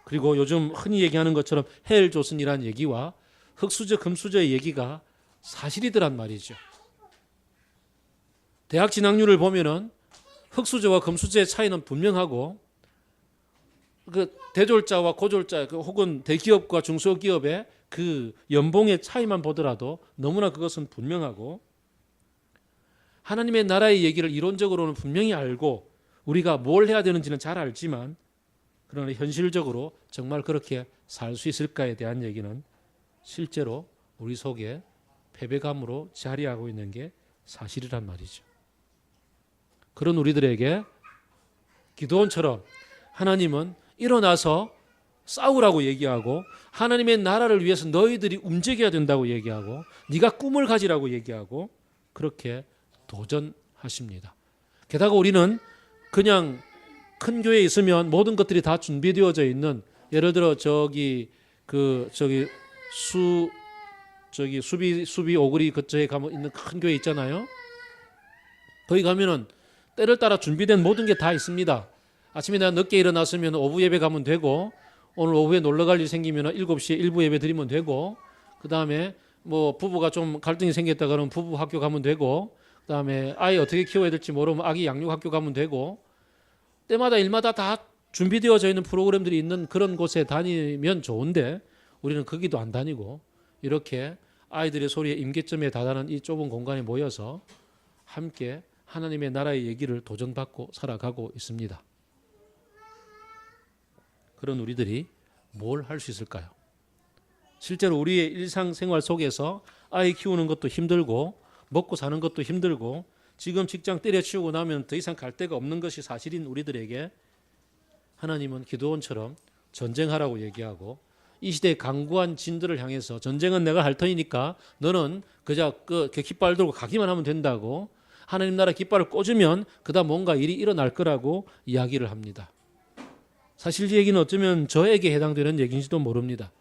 그리고 요즘 흔히 얘기하는 것처럼 헬조선이라는 얘기와 흑수저, 금수저의 얘기가 사실이더란 말이죠. 대학 진학률을 보면은 흑수저와 금수저의 차이는 분명하고, 그 대졸자와 고졸자 혹은 대기업과 중소기업의 그 연봉의 차이만 보더라도 너무나 그것은 분명하고, 하나님의 나라의 얘기를 이론적으로는 분명히 알고 우리가 뭘 해야 되는지는 잘 알지만, 그러나 현실적으로 정말 그렇게 살 수 있을까에 대한 얘기는 실제로 우리 속에 패배감으로 자리하고 있는 게 사실이란 말이죠. 그런 우리들에게 기드온처럼 하나님은 일어나서 싸우라고 얘기하고 하나님의 나라를 위해서 너희들이 움직여야 된다고 얘기하고 네가 꿈을 가지라고 얘기하고 그렇게 도전하십니다. 게다가 우리는 그냥 큰 교회에 있으면 모든 것들이 다 준비되어져 있는, 예를 들어 수비 오거리 근처에 가면 있는 큰 교회 있잖아요. 거기 가면은 때를 따라 준비된 모든 게 다 있습니다. 아침에 내가 늦게 일어났으면 오후 예배 가면 되고, 오늘 오후에 놀러 갈 일 생기면 7시에 일부 예배 드리면 되고, 그 다음에 뭐 부부가 좀 갈등이 생겼다 그러면 부부 학교 가면 되고, 그 다음에 아이 어떻게 키워야 될지 모르면 아기 양육 학교 가면 되고, 때마다 일마다 다 준비되어져 있는 프로그램들이 있는 그런 곳에 다니면 좋은데 우리는 거기도 안 다니고 이렇게 아이들의 소리에 임계점에 다다른 이 좁은 공간에 모여서 함께 하나님의 나라의 얘기를 도전받고 살아가고 있습니다. 그런 우리들이 뭘 할 수 있을까요? 실제로 우리의 일상생활 속에서 아이 키우는 것도 힘들고 먹고 사는 것도 힘들고 지금 직장 때려치우고 나면 더 이상 갈 데가 없는 것이 사실인 우리들에게 하나님은 기드온처럼 전쟁하라고 얘기하고 이 시대의 강구한 진들을 향해서 전쟁은 내가 할 터이니까 너는 그저 깃발 들고 가기만 하면 된다고, 하나님 나라 깃발을 꽂으면 그다음 뭔가 일이 일어날 거라고 이야기를 합니다. 사실 이 얘기는 어쩌면 저에게 해당되는 얘기인지도 모릅니다.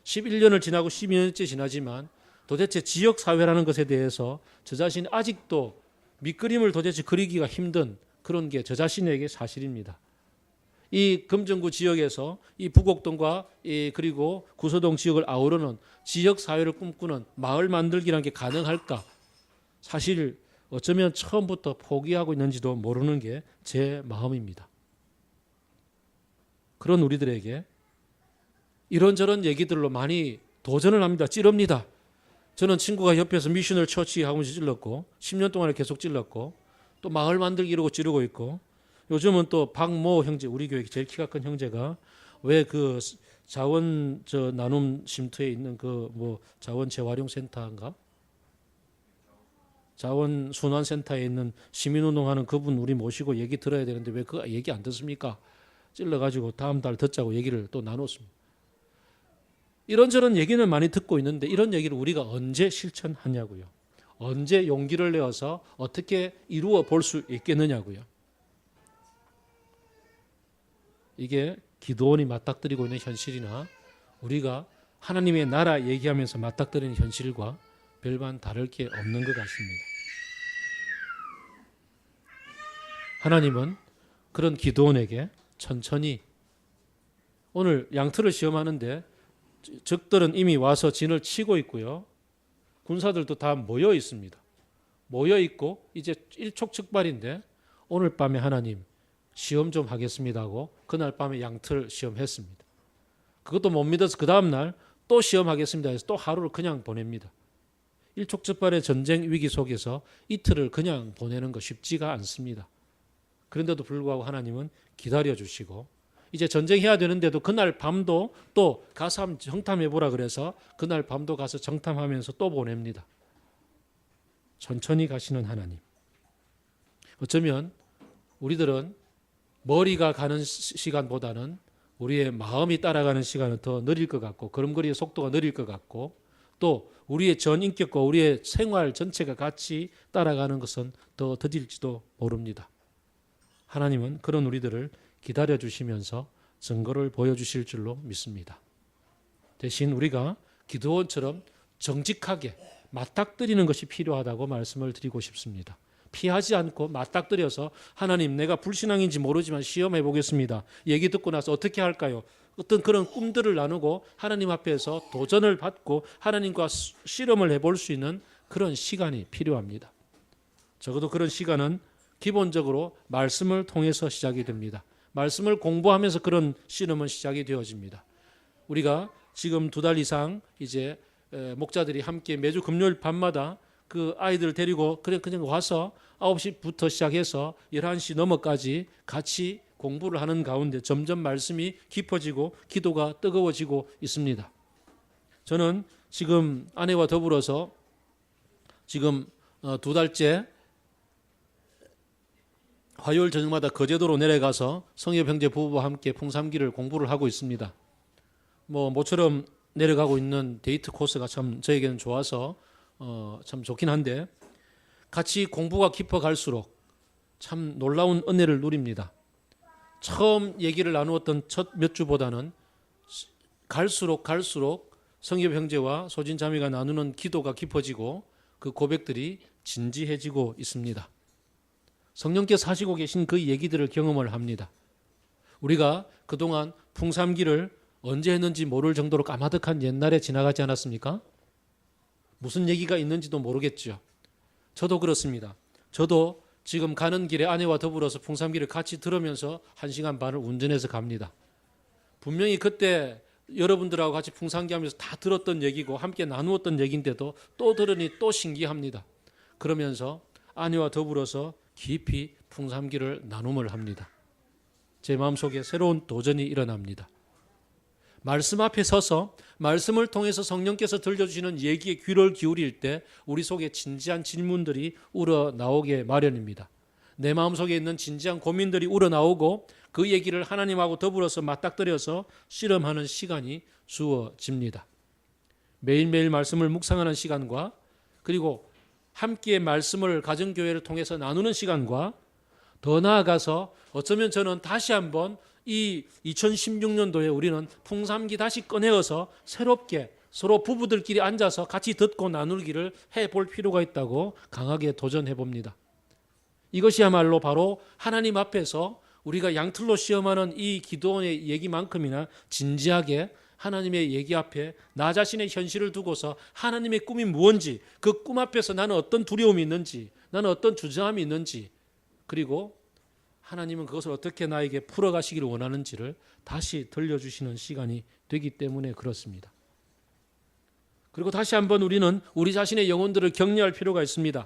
11년을 지나고 12년째 지나지만 도대체 지역사회라는 것에 대해서 저 자신이 아직도 밑그림을 도대체 그리기가 힘든 그런 게 저 자신에게 사실입니다. 이 금정구 지역에서 이 부곡동과 그리고 구서동 지역을 아우르는 지역사회를 꿈꾸는 마을 만들기라는 게 가능할까? 사실 어쩌면 처음부터 포기하고 있는지도 모르는 게 제 마음입니다. 그런 우리들에게 이런저런 얘기들로 많이 도전을 합니다. 찌릅니다. 저는 친구가 옆에서 미셔널 처치 하면서 찔렀고 10년 동안에 계속 찔렀고 또 마을 만들기 이러고 찌르고 있고, 요즘은 또 박모 형제, 우리 교회 제일 키가 큰 형제가 왜 그 자원 나눔 쉼터에 있는 자원 재활용 센터인가? 자원 순환 센터에 있는 시민운동하는 그분 우리 모시고 얘기 들어야 되는데 왜 그 얘기 안 듣습니까? 찔러가지고 다음 달 듣자고 얘기를 또 나눴습니다. 이런저런 얘기는 많이 듣고 있는데 이런 얘기를 우리가 언제 실천하냐고요. 언제 용기를 내어서 어떻게 이루어 볼 수 있겠느냐고요. 이게 기드온이 맞닥뜨리고 있는 현실이나 우리가 하나님의 나라 얘기하면서 맞닥뜨리는 현실과 별반 다를 게 없는 것 같습니다. 하나님은 그런 기드온에게 천천히, 오늘 양틀을 시험하는데 적들은 이미 와서 진을 치고 있고요. 군사들도 다 모여 있습니다. 모여 있고 이제 일촉즉발인데 오늘 밤에 하나님 시험 좀 하겠습니다 하고 그날 밤에 양틀 시험했습니다. 그것도 못 믿어서 그 다음날 또 시험하겠습니다 해서 또 하루를 그냥 보냅니다. 일촉즉발의 전쟁 위기 속에서 이틀을 그냥 보내는 거 쉽지가 않습니다. 그런데도 불구하고 하나님은 기다려주시고 이제 전쟁해야 되는데도 그날 밤도 또 가서 한번 정탐해보라 그래서 그날 밤도 가서 정탐하면서 또 보냅니다. 천천히 가시는 하나님. 어쩌면 우리들은 머리가 가는 시간보다는 우리의 마음이 따라가는 시간은 더 느릴 것 같고 걸음걸이의 속도가 느릴 것 같고 또 우리의 전인격과 우리의 생활 전체가 같이 따라가는 것은 더 더딜지도 모릅니다. 하나님은 그런 우리들을 기다려주시면서 증거를 보여주실 줄로 믿습니다. 대신 우리가 기드온처럼 정직하게 맞닥뜨리는 것이 필요하다고 말씀을 드리고 싶습니다. 피하지 않고 맞닥뜨려서 하나님 내가 불신앙인지 모르지만 시험해 보겠습니다. 얘기 듣고 나서 어떻게 할까요? 어떤 그런 꿈들을 나누고 하나님 앞에서 도전을 받고 하나님과 실험을 해볼 수 있는 그런 시간이 필요합니다. 적어도 그런 시간은 기본적으로 말씀을 통해서 시작이 됩니다. 말씀을 공부하면서 그런 실험은 시작이 되어집니다. 우리가 지금 2달 이상 이제 목자들이 함께 매주 금요일 밤마다 그 아이들 데리고 그냥 와서 9시부터 시작해서 11시 넘어까지 같이 공부를 하는 가운데 점점 말씀이 깊어지고 기도가 뜨거워지고 있습니다. 저는 지금 아내와 더불어서 지금 2달째 화요일 저녁마다 거제도로 내려가서 성엽 형제 부부와 함께 풍삼기를 공부를 하고 있습니다. 모처럼 내려가고 있는 데이트 코스가 참 저에게는 좋아서 참 좋긴 한데, 같이 공부가 깊어갈수록 참 놀라운 은혜를 누립니다. 처음 얘기를 나누었던 첫 몇 주보다는 갈수록 성엽 형제와 소진 자매가 나누는 기도가 깊어지고 그 고백들이 진지해지고 있습니다. 성령께서 하시고 계신 그 얘기들을 경험을 합니다. 우리가 그동안 풍삼기를 언제 했는지 모를 정도로 까마득한 옛날에 지나가지 않았습니까? 무슨 얘기가 있는지도 모르겠죠. 저도 그렇습니다. 저도 지금 가는 길에 아내와 더불어서 풍삼기를 같이 들으면서 1시간 반을 운전해서 갑니다. 분명히 그때 여러분들하고 같이 풍삼기 하면서 다 들었던 얘기고 함께 나누었던 얘기인데도 또 들으니 또 신기합니다. 그러면서 아내와 더불어서 깊이 풍삼기를 나눔을 합니다. 제 마음속에 새로운 도전이 일어납니다. 말씀 앞에 서서 말씀을 통해서 성령께서 들려주시는 얘기에 귀를 기울일 때 우리 속에 진지한 질문들이 우러나오게 마련입니다. 내 마음속에 있는 진지한 고민들이 우러나오고 그 얘기를 하나님하고 더불어서 맞닥뜨려서 실험하는 시간이 주어집니다. 매일매일 말씀을 묵상하는 시간과 그리고 함께 말씀을 가정교회를 통해서 나누는 시간과 더 나아가서 어쩌면 저는 다시 한번 이 2016년도에 우리는 풍삼기 다시 꺼내어서 새롭게 서로 부부들끼리 앉아서 같이 듣고 나누기를 해볼 필요가 있다고 강하게 도전해 봅니다. 이것이야말로 바로 하나님 앞에서 우리가 양틀로 시험하는 이 기도원의 얘기만큼이나 진지하게 하나님의 얘기 앞에 나 자신의 현실을 두고서 하나님의 꿈이 무엇인지, 그 꿈 앞에서 나는 어떤 두려움이 있는지, 나는 어떤 주저함이 있는지, 그리고 하나님은 그것을 어떻게 나에게 풀어가시기를 원하는지를 다시 들려주시는 시간이 되기 때문에 그렇습니다. 그리고 다시 한번 우리는 우리 자신의 영혼들을 격려할 필요가 있습니다.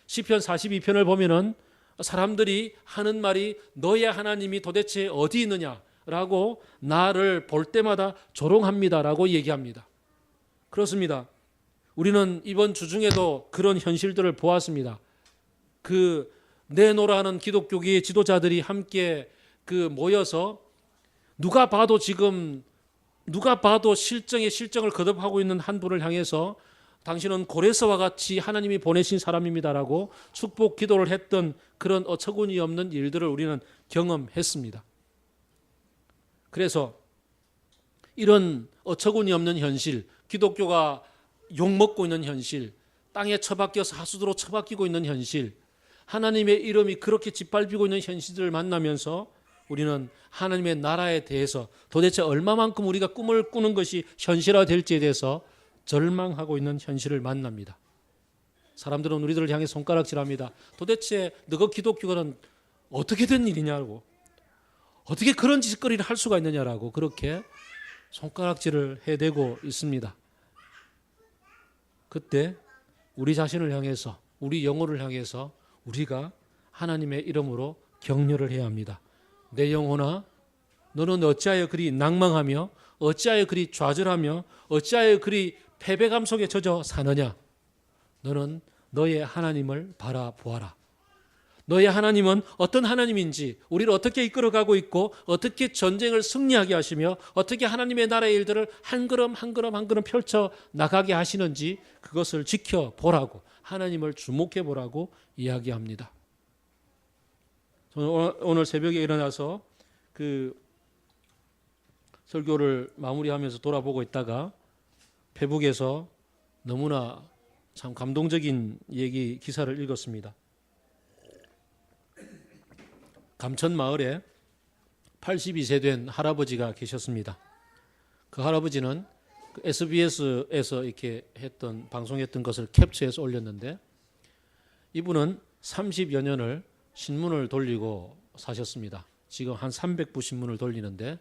시편 42편을 보면은 사람들이 하는 말이 너의 하나님이 도대체 어디 있느냐라고 나를 볼 때마다 조롱합니다라고 얘기합니다. 그렇습니다. 우리는 이번 주 중에도 그런 현실들을 보았습니다. 내노라는 기독교계의 지도자들이 함께 모여서 누가 봐도 실정을 거듭하고 있는 한 분을 향해서 당신은 고레스와 같이 하나님이 보내신 사람입니다라고 축복 기도를 했던 그런 어처구니 없는 일들을 우리는 경험했습니다. 그래서 이런 어처구니 없는 현실, 기독교가 욕먹고 있는 현실, 땅에 처박혀서 하수도로 처박히고 있는 현실, 하나님의 이름이 그렇게 짓밟히고 있는 현실들을 만나면서 우리는 하나님의 나라에 대해서 도대체 얼마만큼 우리가 꿈을 꾸는 것이 현실화될지에 대해서 절망하고 있는 현실을 만납니다. 사람들은 우리들을 향해 손가락질합니다. 도대체 너가 기독교는 어떻게 된 일이냐고, 어떻게 그런 짓거리를 할 수가 있느냐라고 그렇게 손가락질을 해대고 있습니다. 그때 우리 자신을 향해서, 우리 영혼을 향해서 우리가 하나님의 이름으로 격려를 해야 합니다. 내 영혼아, 너는 어찌하여 그리 낭망하며 어찌하여 그리 좌절하며 어찌하여 그리 패배감 속에 젖어 사느냐. 너는 너의 하나님을 바라보아라. 너의 하나님은 어떤 하나님인지, 우리를 어떻게 이끌어가고 있고 어떻게 전쟁을 승리하게 하시며 어떻게 하나님의 나라의 일들을 한 걸음 한 걸음 한 걸음 펼쳐 나가게 하시는지 그것을 지켜보라고, 하나님을 주목해 보라고 이야기합니다. 저는 오늘 새벽에 일어나서 설교를 마무리하면서 돌아보고 있다가 페북에서 너무나 참 감동적인 기사를 읽었습니다. 감천 마을에 82세 된 할아버지가 계셨습니다. 그 할아버지는 SBS에서 이렇게 방송했던 것을 캡처해서 올렸는데, 이분은 30여 년을 신문을 돌리고 사셨습니다. 지금 한 300부 신문을 돌리는데,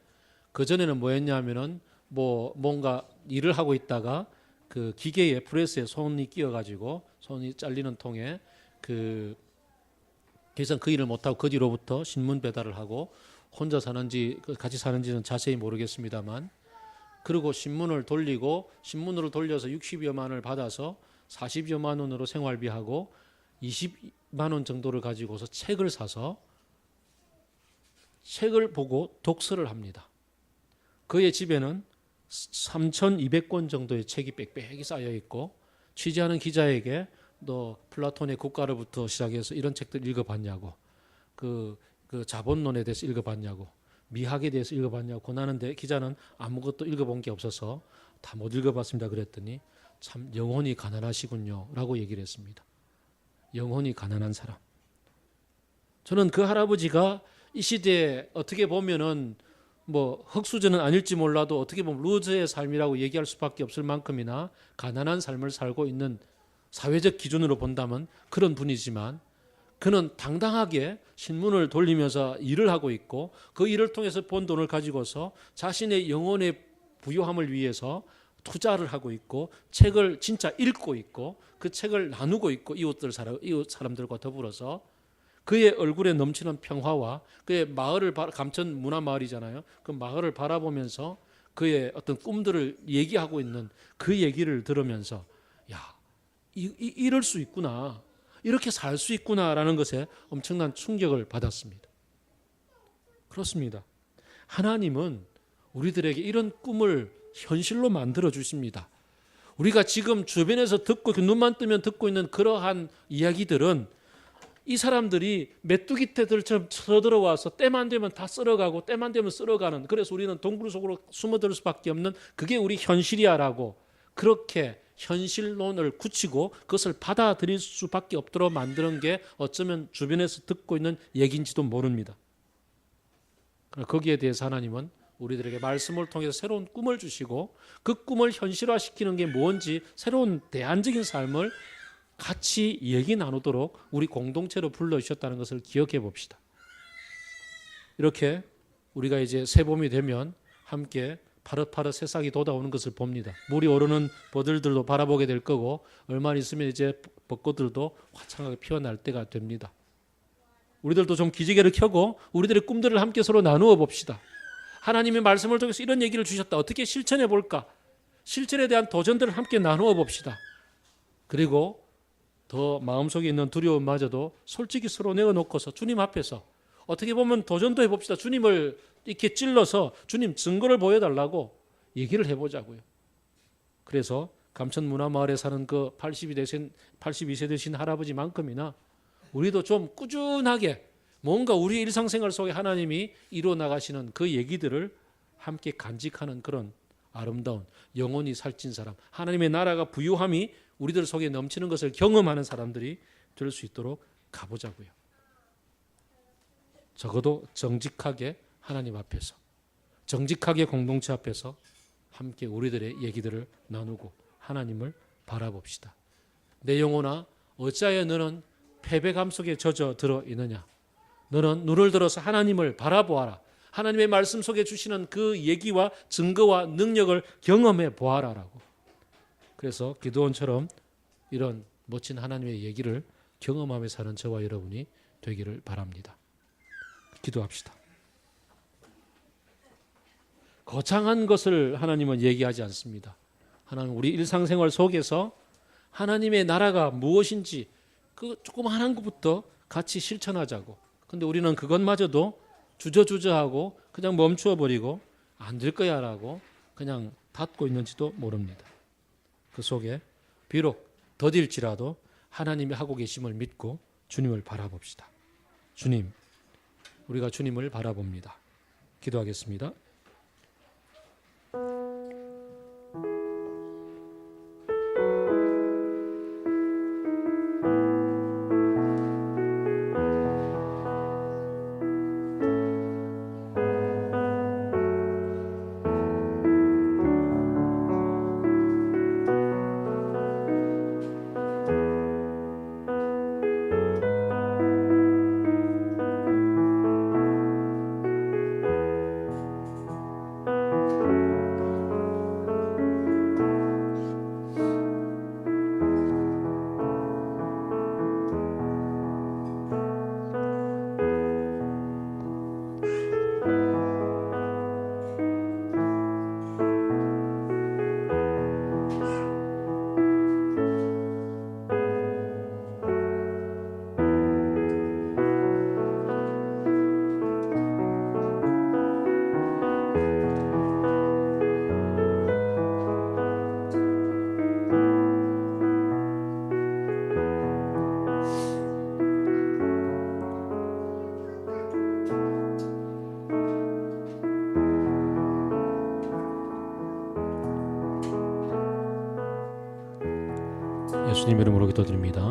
그전에는 뭐 했냐면은 뭔가 일을 하고 있다가 그 기계에 프레스에 손이 끼어가지고 손이 잘리는 통에 계속 그 일을 못하고 그 뒤로부터 신문 배달을 하고 혼자 사는지 같이 사는지는 자세히 모르겠습니다만 그리고 신문을 돌리고 신문으로 돌려서 60여만 원을 받아서 40여만 원으로 생활비하고 20만 원 정도를 가지고서 책을 사서 책을 보고 독서를 합니다. 그의 집에는 3,200권 정도의 책이 빽빽히 쌓여 있고 취재하는 기자에게 너 플라톤의 국가로부터 시작해서 이런 책들 읽어봤냐고 그 자본론에 대해서 읽어봤냐고 미학에 대해서 읽어봤냐고 권하는데 기자는 아무것도 읽어본 게 없어서 다 못 읽어봤습니다 그랬더니 참 영혼이 가난하시군요 라고 얘기를 했습니다. 영혼이 가난한 사람. 저는 그 할아버지가 이 시대에 어떻게 보면은 뭐 흑수저는 아닐지 몰라도 어떻게 보면 루즈의 삶이라고 얘기할 수밖에 없을 만큼이나 가난한 삶을 살고 있는 사회적 기준으로 본다면 그런 분이지만 그는 당당하게 신문을 돌리면서 일을 하고 있고 그 일을 통해서 번 돈을 가지고서 자신의 영혼의 부요함을 위해서 투자를 하고 있고 책을 진짜 읽고 있고 그 책을 나누고 있고 이웃 사람들과 더불어서 그의 얼굴에 넘치는 평화와 그의 마을을 감천 문화 마을이잖아요. 그 마을을 바라보면서 그의 어떤 꿈들을 얘기하고 있는 그 얘기를 들으면서 야, 이럴 수 있구나. 이렇게 살 수 있구나라는 것에 엄청난 충격을 받았습니다. 그렇습니다. 하나님은 우리들에게 이런 꿈을 현실로 만들어 주십니다. 우리가 지금 주변에서 듣고 눈만 뜨면 듣고 있는 그러한 이야기들은 이 사람들이 메뚜기 떼들처럼 쳐들어와서 때만 되면 다 썰어가고 때만 되면 썰어가는 그래서 우리는 동굴 속으로 숨어들 수밖에 없는 그게 우리 현실이야라고 그렇게 현실론을 굳히고 그것을 받아들일 수밖에 없도록 만드는 게 어쩌면 주변에서 듣고 있는 얘기인지도 모릅니다. 거기에 대해서 하나님은 우리들에게 말씀을 통해서 새로운 꿈을 주시고 그 꿈을 현실화시키는 게 뭔지 새로운 대안적인 삶을 같이 얘기 나누도록 우리 공동체로 불러주셨다는 것을 기억해 봅시다. 이렇게 우리가 이제 새봄이 되면 함께 파릇파릇 새싹이 돋아오는 것을 봅니다. 물이 오르는 버들들도 바라보게 될 거고 얼마 있으면 이제 벚꽃들도 화창하게 피어날 때가 됩니다. 우리들도 좀 기지개를 켜고 우리들의 꿈들을 함께 서로 나누어 봅시다. 하나님의 말씀을 통해서 이런 얘기를 주셨다. 어떻게 실천해 볼까? 실천에 대한 도전들을 함께 나누어 봅시다. 그리고 더 마음속에 있는 두려움마저도 솔직히 서로 내어놓고서 주님 앞에서 어떻게 보면 도전도 해봅시다. 주님을 이렇게 찔러서 주님 증거를 보여달라고 얘기를 해보자고요. 그래서 감천문화마을에 사는 그 82세 되신 할아버지만큼이나 우리도 좀 꾸준하게 뭔가 우리 일상생활 속에 하나님이 이루어 나가시는 그 얘기들을 함께 간직하는 그런 아름다운 영혼이 살찐 사람, 하나님의 나라가 부유함이 우리들 속에 넘치는 것을 경험하는 사람들이 될 수 있도록 가보자고요. 적어도 정직하게 하나님 앞에서, 정직하게 공동체 앞에서 함께 우리들의 얘기들을 나누고 하나님을 바라봅시다. 내 영혼아, 어찌하여 너는 패배감 속에 젖어 들어 있느냐? 너는 눈을 들어서 하나님을 바라보아라. 하나님의 말씀 속에 주시는 그 얘기와 증거와 능력을 경험해 보아라라고. 그래서 기드온처럼 이런 멋진 하나님의 얘기를 경험하며 사는 저와 여러분이 되기를 바랍니다. 기도합시다. 거창한 것을 하나님은 얘기하지 않습니다. 하나님 우리 일상생활 속에서 하나님의 나라가 무엇인지 그 조그마한 것부터 같이 실천하자고. 근데 우리는 그것마저도 주저주저하고 그냥 멈추어버리고 안 될 거야라고 그냥 닫고 있는지도 모릅니다. 그 속에 비록 더딜지라도 하나님이 하고 계심을 믿고 주님을 바라봅시다. 주님, 우리가 주님을 바라봅니다. 기도하겠습니다. 예수님 이름으로 기도드립니다.